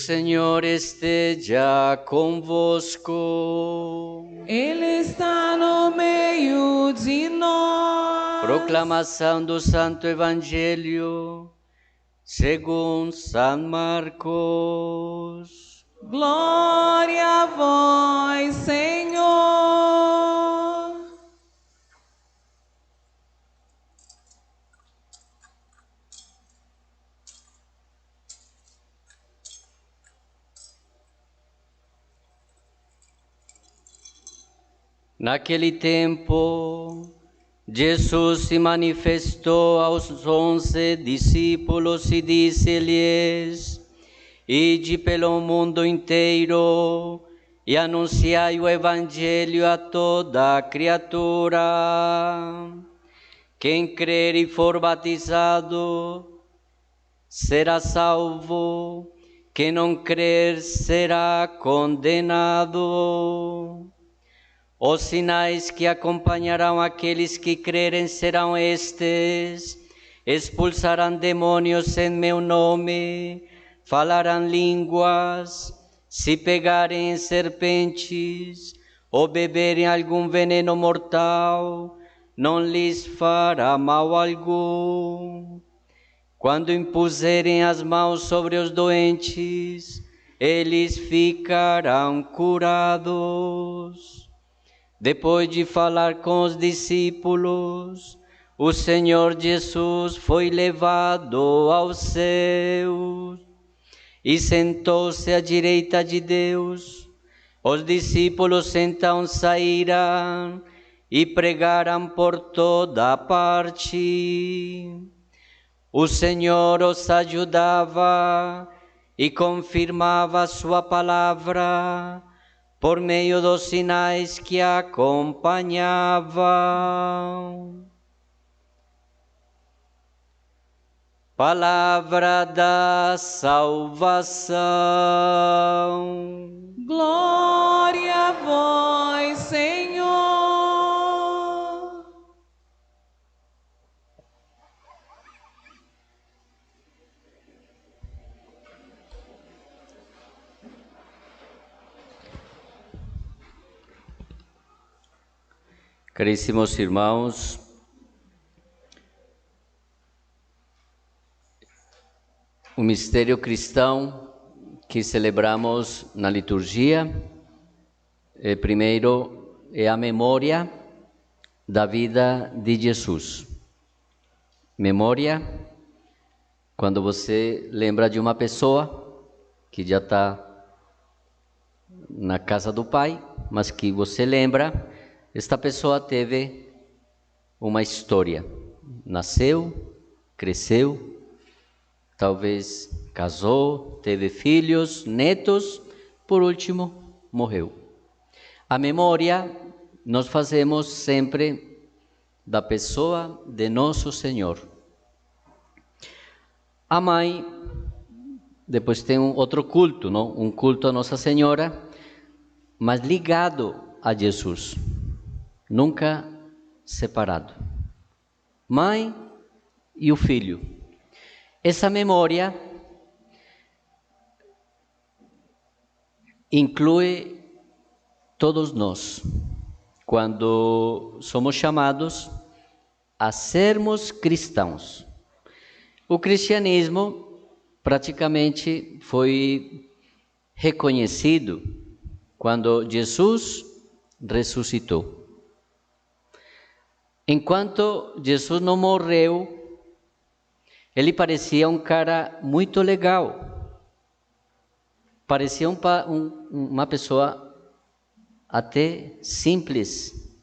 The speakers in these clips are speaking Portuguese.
Senhor esteja convosco. Ele está no meio de nós. Proclamação do Santo Evangelho segundo São Marcos. Glória a vós, Senhor. Naquele tempo, Jesus se manifestou aos 11 discípulos e disse-lhes: Ide pelo mundo inteiro e anunciai o Evangelho a toda criatura. Quem crer e for batizado será salvo, quem não crer será condenado. Os sinais que acompanharão aqueles que crerem serão estes: expulsarão demônios em meu nome, falarão línguas, se pegarem em serpentes ou beberem algum veneno mortal, não lhes fará mal algum. Quando impuserem as mãos sobre os doentes, eles ficarão curados. Depois de falar com os discípulos, o Senhor Jesus foi levado aos céus e sentou-se à direita de Deus. Os discípulos então saíram e pregaram por toda parte. O Senhor os ajudava e confirmava a sua palavra por meio dos sinais que a acompanhavam. Palavra da salvação. Glória a vós, Senhor. Caríssimos irmãos, o mistério cristão que celebramos na liturgia, primeiro é a memória da vida de Jesus. Memória, quando você lembra de uma pessoa que já está na casa do Pai, mas que você lembra, esta pessoa teve uma história. Nasceu, cresceu, talvez casou, teve filhos, netos, por último, morreu. A memória nós fazemos sempre da pessoa de Nosso Senhor. A mãe, depois tem outro culto, não? Um culto a Nossa Senhora, mas ligado a Jesus, nunca separado. Mãe e o filho. Essa memória inclui todos nós, quando somos chamados a sermos cristãos. O cristianismo praticamente foi reconhecido quando Jesus ressuscitou. Enquanto Jesus não morreu, ele parecia um cara muito legal. Parecia uma pessoa até simples,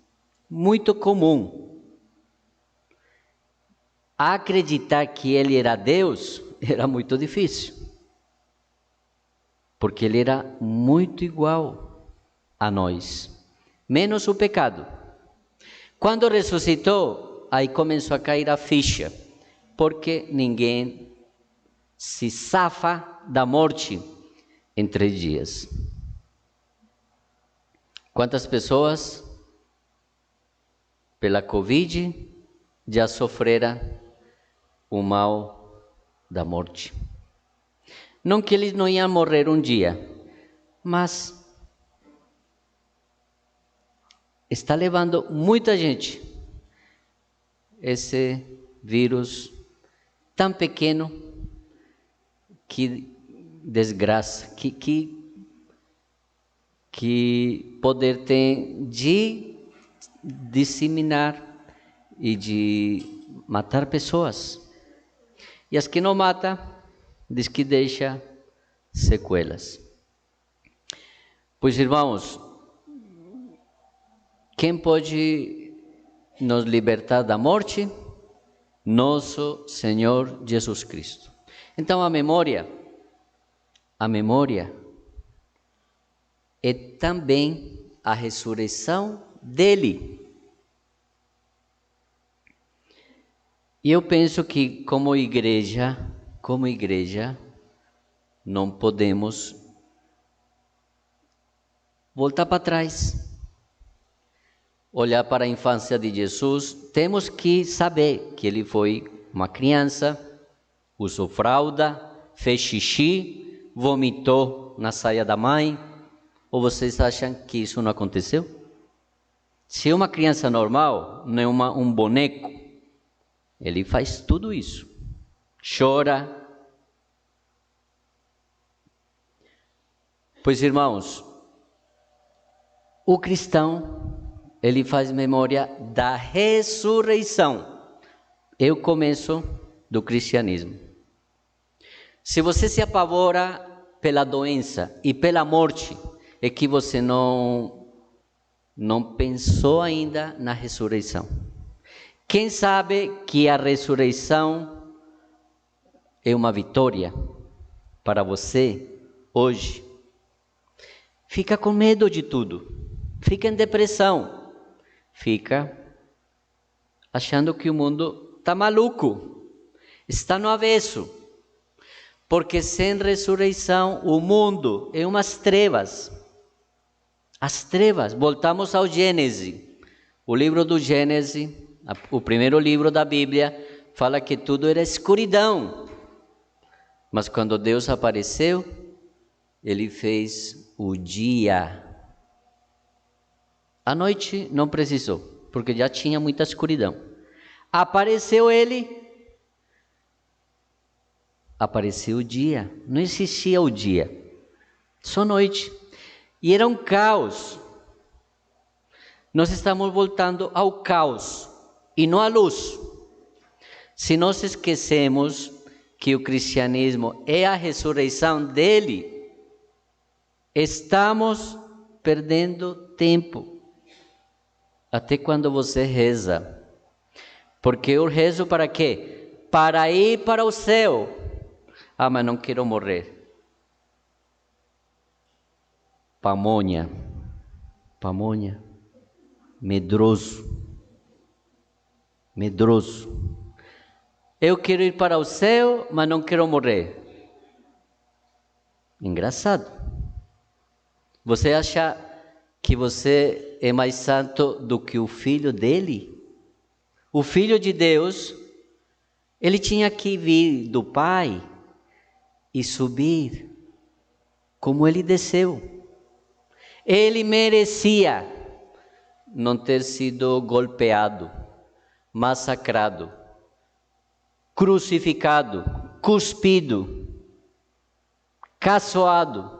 muito comum. Acreditar que ele era Deus era muito difícil, porque ele era muito igual a nós, menos o pecado. Quando ressuscitou, aí começou a cair a ficha, porque ninguém se safa da morte em 3 dias. Quantas pessoas, pela Covid, já sofreram o mal da morte? Não que eles não iam morrer um dia, mas está levando muita gente esse vírus tão pequeno que desgraça, que poder tem de disseminar e de matar pessoas. E as que não mata, diz que deixa sequelas. Pois, irmãos, quem pode nos libertar da morte? Nosso Senhor Jesus Cristo. Então a memória é também a ressurreição dele. E eu penso que como igreja, não podemos voltar para trás. Olhar para a infância de Jesus, temos que saber que ele foi uma criança, usou fralda, fez xixi, vomitou na saia da mãe. Ou vocês acham que isso não aconteceu? Se é uma criança normal, não é um boneco, ele faz tudo isso. Chora. Pois, irmãos, o cristão, ele faz memória da ressurreição. É o começo do cristianismo. Se você se apavora pela doença e pela morte, é que você não pensou ainda na ressurreição. Quem sabe que a ressurreição é uma vitória para você hoje? Fica com medo de tudo, fica em depressão, fica achando que o mundo está maluco, está no avesso, porque sem ressurreição o mundo é umas trevas. As trevas, voltamos ao Gênesis, o livro do Gênesis, o primeiro livro da Bíblia, fala que tudo era escuridão, mas quando Deus apareceu, ele fez o dia. A noite não precisou, porque já tinha muita escuridão. Apareceu ele, apareceu o dia, não existia o dia, só noite. E era um caos. Nós estamos voltando ao caos e não à luz. Se nós esquecemos que o cristianismo é a ressurreição dele, estamos perdendo tempo. Até quando você reza. Porque eu rezo para quê? Para ir para o céu. Ah, mas não quero morrer. Pamonha, medroso. Eu quero ir para o céu, mas não quero morrer. Engraçado. Você acha que você é mais santo do que o filho dele? O filho de Deus, ele tinha que vir do Pai e subir como ele desceu. Ele merecia não ter sido golpeado, massacrado, crucificado, cuspido, caçoado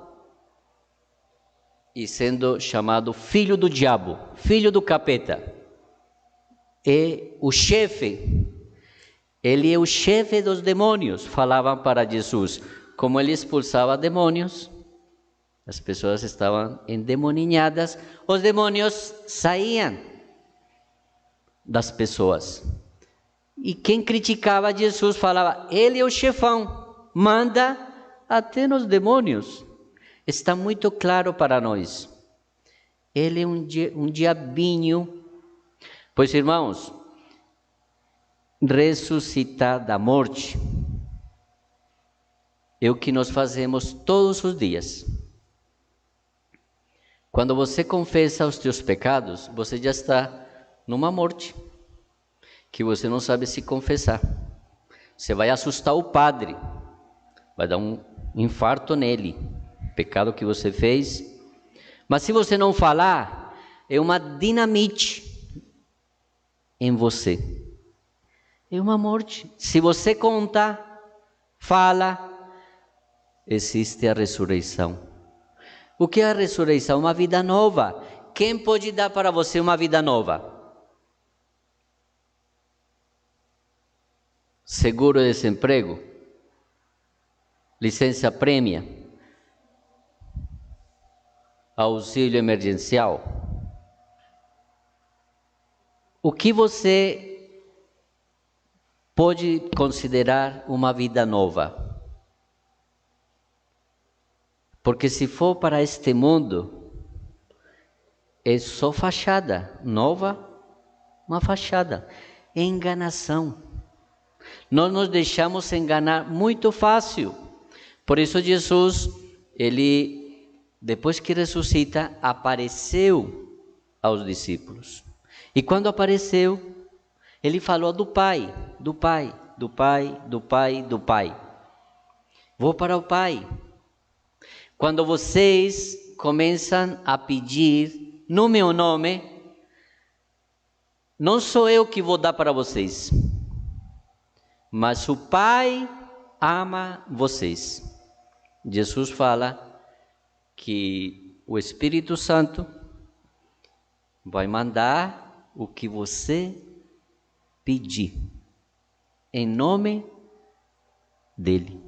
e sendo chamado filho do diabo, filho do capeta. É o chefe, ele é o chefe dos demônios, falavam para Jesus. Como ele expulsava demônios, as pessoas estavam endemoninhadas, os demônios saíam das pessoas. E quem criticava Jesus falava, ele é o chefão, manda até nos demônios. Está muito claro para nós. Ele é um diabinho. Pois, irmãos, ressuscitar da morte é o que nós fazemos todos os dias. Quando você confessa os teus pecados, você já está numa morte, que você não sabe se confessar. Você vai assustar o padre, vai dar infarto nele, pecado que você fez. Mas se você não falar, é uma dinamite em você. É uma morte. Se você conta, fala, existe a ressurreição. O que é a ressurreição? Uma vida nova. Quem pode dar para você uma vida nova? Seguro-desemprego? Licença prêmia? Auxílio emergencial? O que você pode considerar uma vida nova? Porque se for para este mundo, é só fachada, nova, uma fachada, é enganação. Nós nos deixamos enganar muito fácil. Por isso Jesus, ele, depois que ressuscita, apareceu aos discípulos. E quando apareceu, ele falou do Pai, do Pai, do Pai, do Pai, do Pai. Vou para o Pai. Quando vocês começam a pedir no meu nome, não sou eu que vou dar para vocês, mas o Pai ama vocês. Jesus fala que o Espírito Santo vai mandar o que você pedir, em nome dele.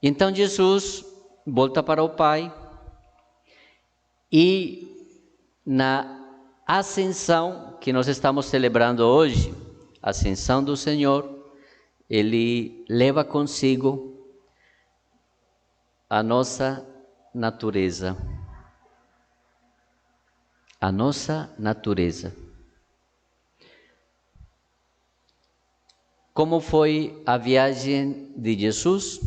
Então Jesus volta para o Pai e na ascensão que nós estamos celebrando hoje, a ascensão do Senhor, ele leva consigo a nossa natureza. A nossa natureza. Como foi a viagem de Jesus?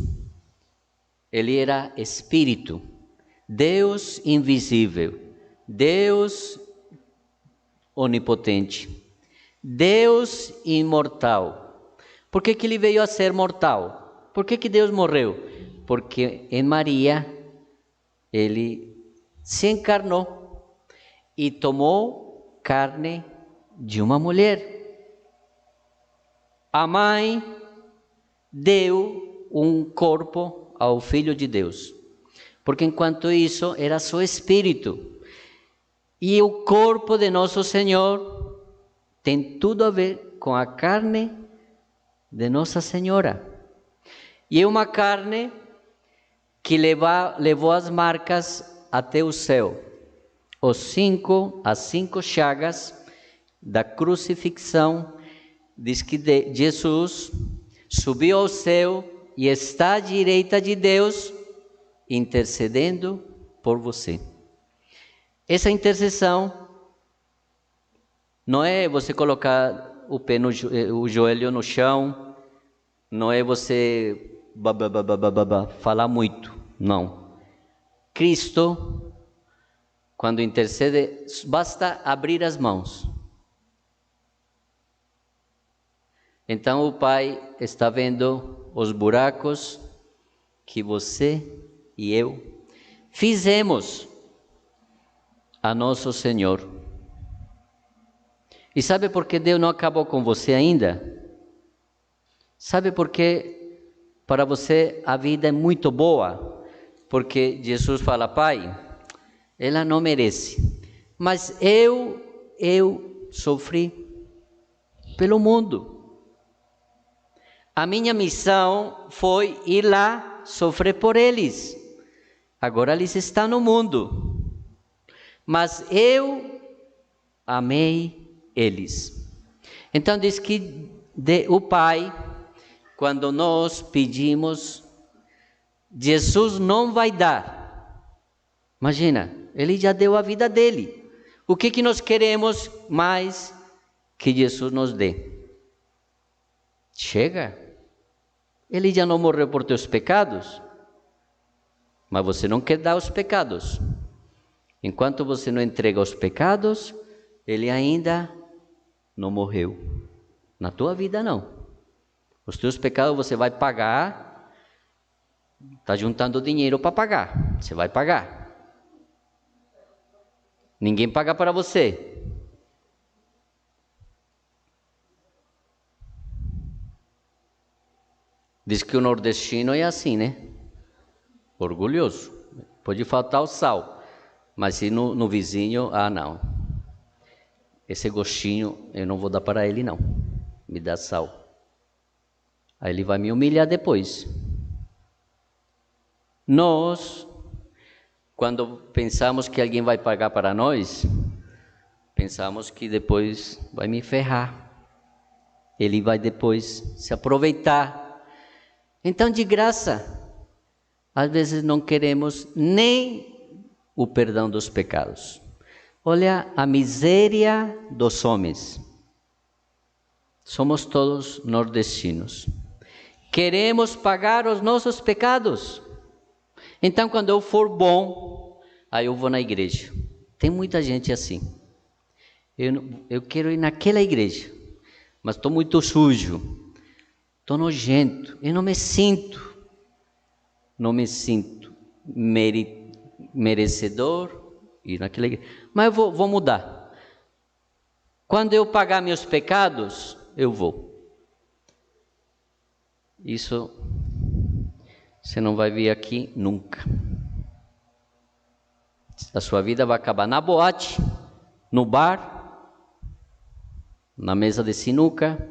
Ele era Espírito, Deus invisível, Deus onipotente, Deus imortal. Por que ele veio a ser mortal? Por que Deus morreu? Porque em Maria ele se encarnou e tomou carne de uma mulher. A mãe deu um corpo ao Filho de Deus, porque enquanto isso era só espírito. E o corpo de nosso Senhor tem tudo a ver com a carne de Nossa Senhora. E é uma carne que levou as marcas até o céu. As 5 chagas da crucifixão diz que Jesus subiu ao céu e está à direita de Deus, intercedendo por você. Essa intercessão não é você colocar o joelho no chão, não é você falar muito, não. Cristo, quando intercede, basta abrir as mãos. Então o Pai está vendo os buracos que você e eu fizemos a nosso Senhor. E sabe por que Deus não acabou com você ainda? Sabe por que para você a vida é muito boa? Porque Jesus fala: Pai, ela não merece, mas eu sofri pelo mundo. A minha missão foi ir lá sofrer por eles. Agora eles estão no mundo, mas eu amei eles. Então diz que o Pai, quando nós pedimos, Jesus não vai dar. Imagina, ele já deu a vida dele. O que nós queremos mais que Jesus nos dê? Chega. Ele já não morreu por teus pecados, mas você não quer dar os pecados. Enquanto você não entrega os pecados, ele ainda não morreu. Na tua vida não. Os teus pecados você vai pagar Está juntando dinheiro para pagar. Você vai pagar. Ninguém paga para você. Diz que o nordestino é assim, né? Orgulhoso. Pode faltar o sal, mas se no vizinho, não. Esse gostinho eu não vou dar para ele, não. Me dá sal. Aí ele vai me humilhar depois. Nós, quando pensamos que alguém vai pagar para nós, pensamos que depois vai me ferrar. Ele vai depois se aproveitar. Então, de graça, às vezes não queremos nem o perdão dos pecados. Olha a miséria dos homens. Somos todos nordestinos. Queremos pagar os nossos pecados. Então, quando eu for bom, aí eu vou na igreja. Tem muita gente assim. Eu quero ir naquela igreja, mas estou muito sujo, estou nojento, eu não me sinto merecedor ir naquela igreja. Mas eu vou mudar. Quando eu pagar meus pecados, eu vou. Isso você não vai vir aqui nunca. A sua vida vai acabar na boate, no bar, na mesa de sinuca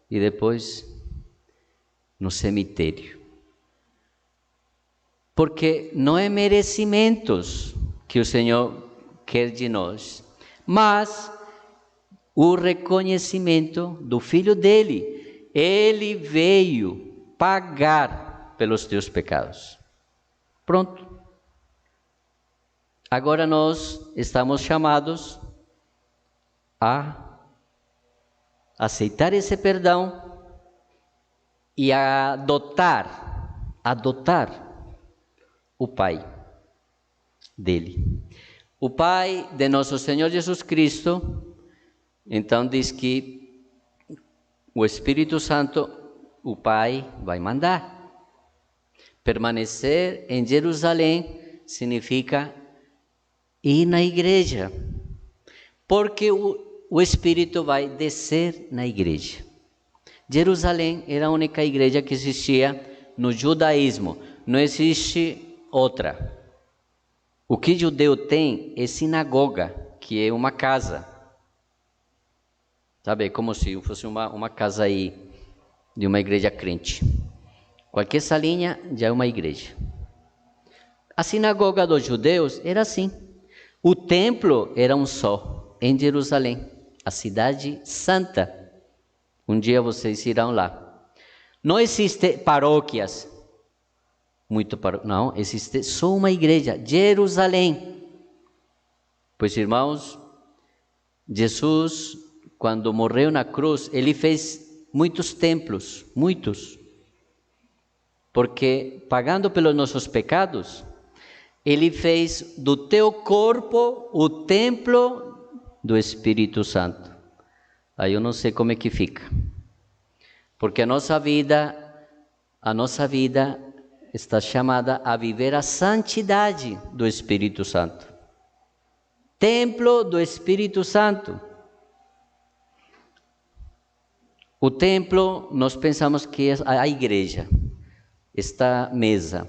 e depois no cemitério. Porque não é merecimentos que o Senhor quer de nós, mas o reconhecimento do Filho dele. Ele veio pagar pelos teus pecados. Pronto. Agora nós estamos chamados a aceitar esse perdão e a adotar o Pai dele. O Pai de nosso Senhor Jesus Cristo, então diz que o Espírito Santo, o Pai vai mandar. Permanecer em Jerusalém significa ir na igreja, porque o Espírito vai descer na igreja. Jerusalém era a única igreja que existia no judaísmo, não existe outra. O que judeu tem é sinagoga, que é uma casa. Sabe, como se fosse uma casa aí de uma igreja crente. Qualquer salinha já é uma igreja. A sinagoga dos judeus era assim. O templo era um só, em Jerusalém, a cidade santa. Um dia vocês irão lá. Não existe paróquias. Não, existe só uma igreja, Jerusalém. Pois, irmãos, Jesus, quando morreu na cruz, ele fez muitos templos, muitos. Porque, pagando pelos nossos pecados, ele fez do teu corpo o templo do Espírito Santo. Aí eu não sei como é que fica. Porque a nossa vida está chamada a viver a santidade do Espírito Santo. Templo do Espírito Santo. O templo, nós pensamos que é a igreja, esta mesa.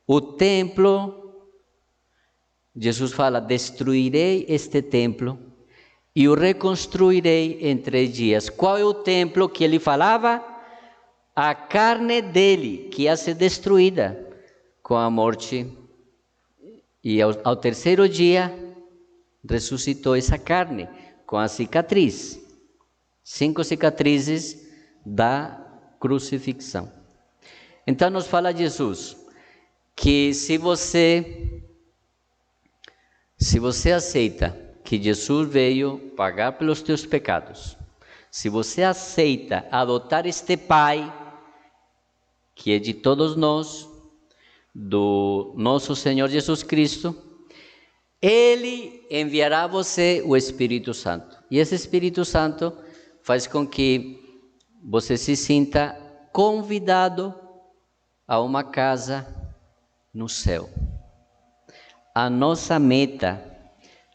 O templo, Jesus fala, destruirei este templo e o reconstruirei em 3 dias. Qual é o templo que ele falava? A carne dele, que ia ser destruída com a morte. E ao 3º dia, ressuscitou essa carne com a cicatriz. 5 cicatrizes da crucifixão. Então nos fala Jesus que se você aceita que Jesus veio pagar pelos teus pecados, se você aceita adotar este Pai, que é de todos nós, do nosso Senhor Jesus Cristo, Ele enviará a você o Espírito Santo. E esse Espírito Santo faz com que você se sinta convidado a uma casa no céu. A nossa meta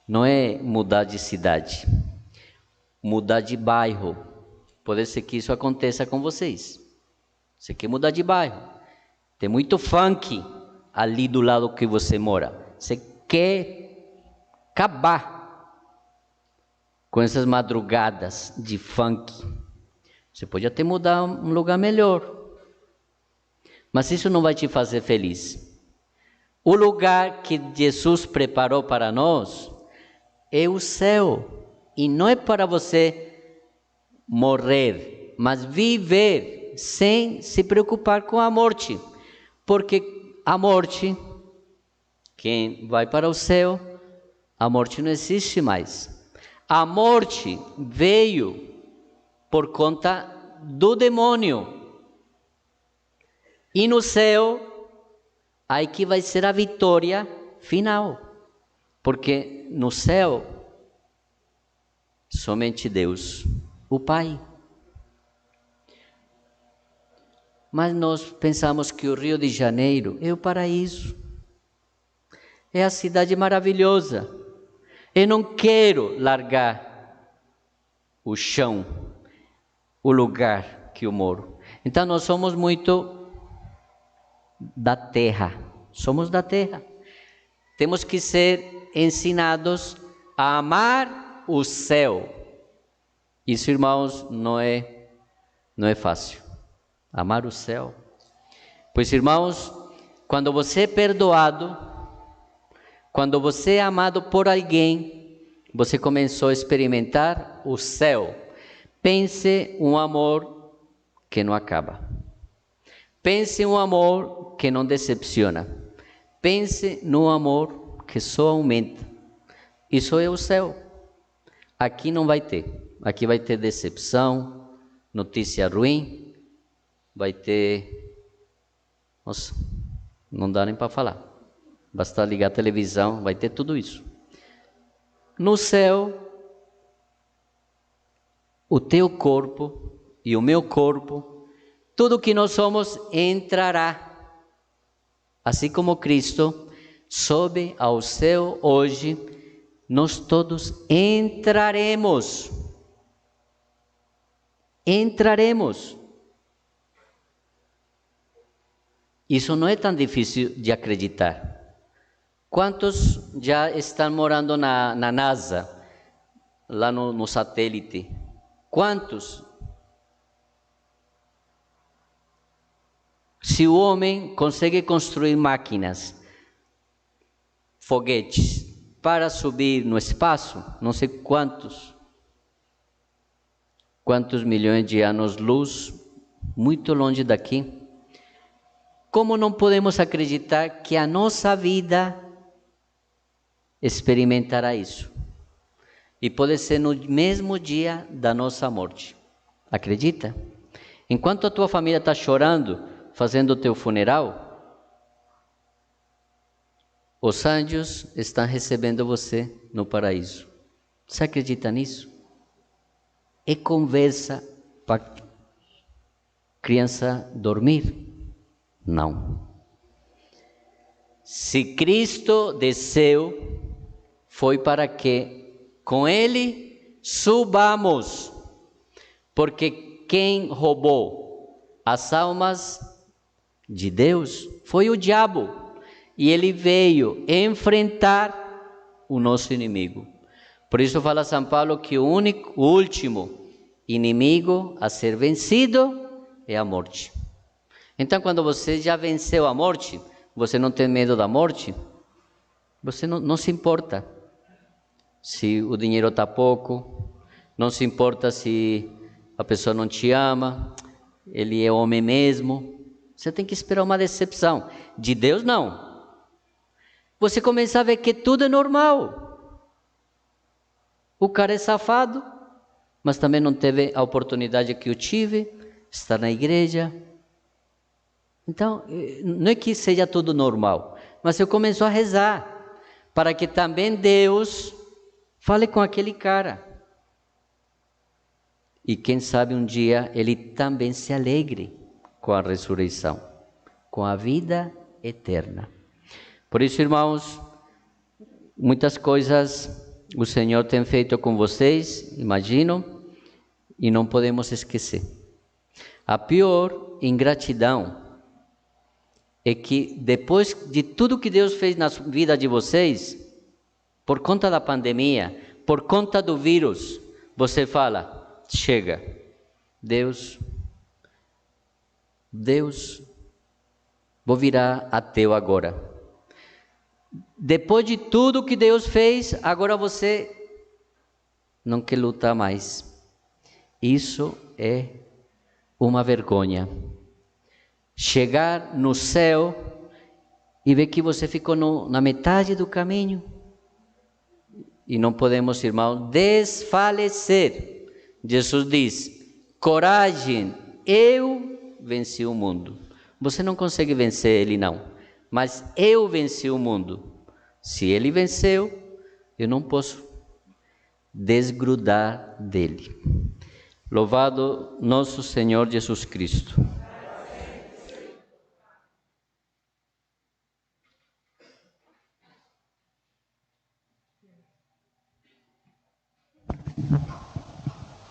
não é mudar de cidade, mudar de bairro. Pode ser que isso aconteça com vocês. Você quer mudar de bairro. Tem muito funk ali do lado que você mora. Você quer acabar com essas madrugadas de funk. Você pode até mudar um lugar melhor. Mas isso não vai te fazer feliz. O lugar que Jesus preparou para nós é o céu. E não é para você morrer, mas viver sem se preocupar com a morte. Porque a morte, quem vai para o céu, a morte não existe mais. A morte veio por conta do demônio. E no céu, aí que vai ser a vitória final. Porque no céu, somente Deus, o Pai. Mas nós pensamos que o Rio de Janeiro é o paraíso. É a cidade maravilhosa. Eu não quero largar o chão, o lugar que eu moro. Então nós somos muito da terra. Somos da terra. Temos que ser ensinados a amar o céu. Isso, irmãos, não é fácil. Amar o céu. Pois, irmãos, quando você é perdoado, quando você é amado por alguém, você começou a experimentar o céu. Pense um amor que não acaba. Pense um amor que não decepciona. Pense num amor que só aumenta. Isso é o céu. Aqui não vai ter. Aqui vai ter decepção, notícia ruim, vai ter... Nossa, não dá nem para falar. Basta ligar a televisão, vai ter tudo isso. No céu, o teu corpo e o meu corpo, tudo que nós somos entrará. Assim como Cristo sobe ao céu hoje, nós todos entraremos. Entraremos. Isso não é tão difícil de acreditar. Quantos já estão morando na NASA, lá no satélite? Quantos? Se o homem consegue construir máquinas, foguetes, para subir no espaço, não sei quantos milhões de anos-luz, muito longe daqui, como não podemos acreditar que a nossa vida experimentará isso? E pode ser no mesmo dia da nossa morte. Acredita? Enquanto a tua família está chorando, fazendo o teu funeral, os anjos estão recebendo você no paraíso. Você acredita nisso? É conversa para criança dormir? Não. Se Cristo desceu, foi para que com Ele subamos, porque quem roubou as almas de Deus foi o diabo, e ele veio enfrentar o nosso inimigo. Por isso fala São Paulo que o último inimigo a ser vencido é a morte. Então, quando você já venceu a morte, você não tem medo da morte, você não se importa se o dinheiro está pouco, não se importa se a pessoa não te ama, ele é homem mesmo. Você tem que esperar uma decepção. De Deus, não. Você começa a ver que tudo é normal. O cara é safado, mas também não teve a oportunidade que eu tive, estar na igreja. Então, não é que seja tudo normal, mas eu começo a rezar, para que também Deus fale com aquele cara. E quem sabe um dia ele também se alegre com a ressurreição. com a vida eterna. Por isso, irmãos, muitas coisas o Senhor tem feito com vocês, imagino, e não podemos esquecer. A pior ingratidão é que depois de tudo que Deus fez na vida de vocês, por conta da pandemia, por conta do vírus, você fala, chega, Deus, vou virar ateu agora. Depois de tudo que Deus fez, agora você não quer lutar mais. Isso é uma vergonha. Chegar no céu e ver que você ficou na metade do caminho. E não podemos, irmão, desfalecer. Jesus diz, coragem, eu venci o mundo. Você não consegue vencer ele, não. Mas eu venci o mundo. Se ele venceu, eu não posso desgrudar dele. Louvado nosso Senhor Jesus Cristo.